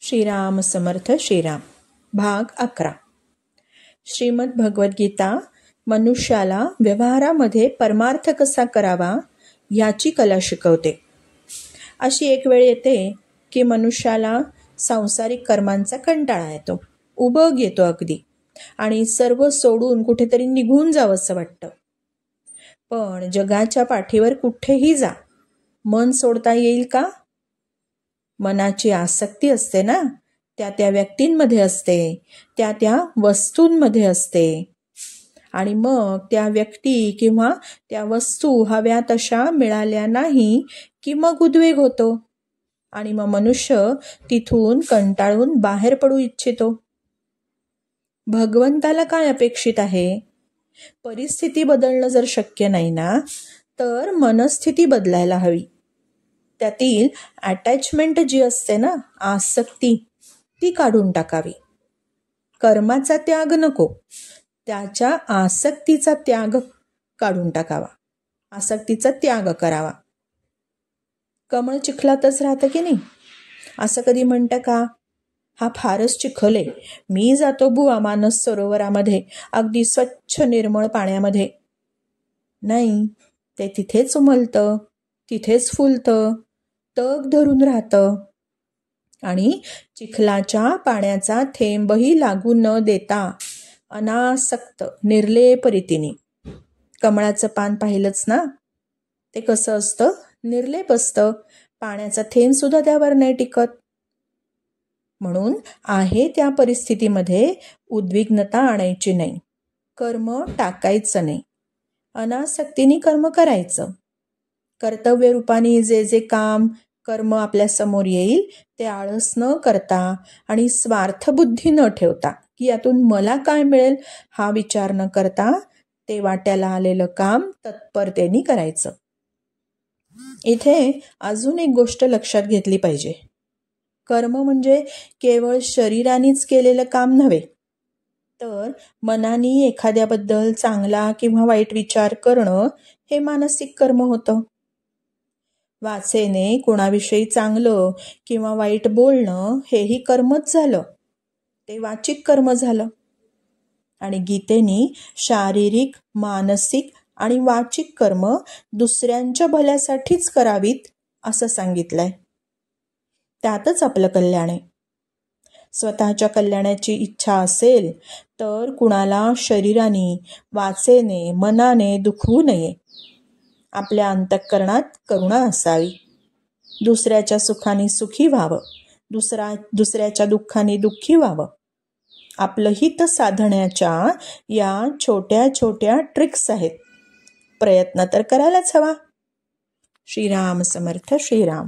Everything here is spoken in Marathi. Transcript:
श्रीराम समर्थ श्रीराम. भाग 11. श्रीमद भगवद्गीता मनुष्याला व्यवहारामध्ये परमार्थ कसा करावा याची कला शिकवते. अशी एक वेळ येते की मनुष्याला सांसारिक कर्मांचा कंटाळा येतो, उबग येतो अगदी, आणि सर्व सोडून कुठेतरी निघून जावंसं वाटतं. पण जगाच्या पाठीवर कुठेही जा, मन सोडता येईल का? मनाची आसक्ती असते ना, त्या व्यक्तींमध्ये असते, त्या वस्तूंमध्ये असते, आणि मग त्या व्यक्ती किंवा त्या वस्तू हव्या तशा मिळाल्या नाही की मग उद्वेग होतो आणि मग मनुष्य तिथून कंटाळून बाहेर पडू इच्छितो. भगवंताला काय अपेक्षित आहे? परिस्थिती बदलणं जर शक्य नाही ना, तर मनस्थिती बदलायला हवी. त्यातील अटॅचमेंट जी असते ना, आसक्ती, ती काढून टाकावी. कर्माचा त्याग नको, त्याच्या आसक्तीचा त्याग काढून टाकावा, आसक्तीचा त्याग करावा. कमळ चिखलातच राहतं की नाही? असं कधी म्हणतं का, हा फारच चिखल आहे, मी जातो बुवा मानस सरोवरामध्ये, अगदी स्वच्छ निर्मळ पाण्यामध्ये? नाही, ते तिथेच उमलतं, तिथेच फुलतं, तग धरून राहतं, आणि चिखलाच्या पाण्याचा थेंबही लागू न देता अनासक्त निर्लेप रीतीने. कमळाचं पान पाहिलंच ना, ते कसं असतं? निर्लेप असतं, पाण्याचा थेंब सुद्धा त्यावर नाही टिकत. म्हणून आहे त्या परिस्थितीमध्ये उद्विग्नता आणायची नाही, कर्म टाकायचं नाही, अनासक्तीने कर्म करायचं. कर्तव्य रूपाने जे काम कर्म आपल्या समोर येईल ते आळस न करता आणि स्वार्थबुद्धी न ठेवता, की यातून मला काय मिळेल हा विचार न करता, ते वाट्याला आलेलं काम तत्परतेने करायचं. इथे अजून एक गोष्ट लक्षात घेतली पाहिजे. कर्म म्हणजे केवळ शरीरानेच केलेलं काम नव्हे, तर मनाने एखाद्याबद्दल चांगला किंवा वाईट विचार करणं हे मानसिक कर्म होतं. वाचेने कुणाविषयी चांगलं किंवा वाईट बोलणं हेही कर्मच झालं, ते वाचिक कर्म झालं. आणि गीतेने शारीरिक, मानसिक आणि वाचिक कर्म दुसऱ्यांच्या भल्यासाठीच करावीत असं सांगितलंय. त्यातच आपलं कल्याण आहे. स्वतःच्या कल्याणाची इच्छा असेल तर कुणाला शरीराने, वाचेने, मनाने दुखवू नये. आपल्या अंतःकरणात करुणा असावी. दुसऱ्याच्या सुखाने सुखी व्हावं, दुसऱ्याच्या दुःखाने दुःखी व्हावं. आपलं हित साधण्याच्या या छोट्या छोट्या ट्रिक्स आहेत. प्रयत्न तर करायलाच हवा. श्रीराम समर्थ श्रीराम.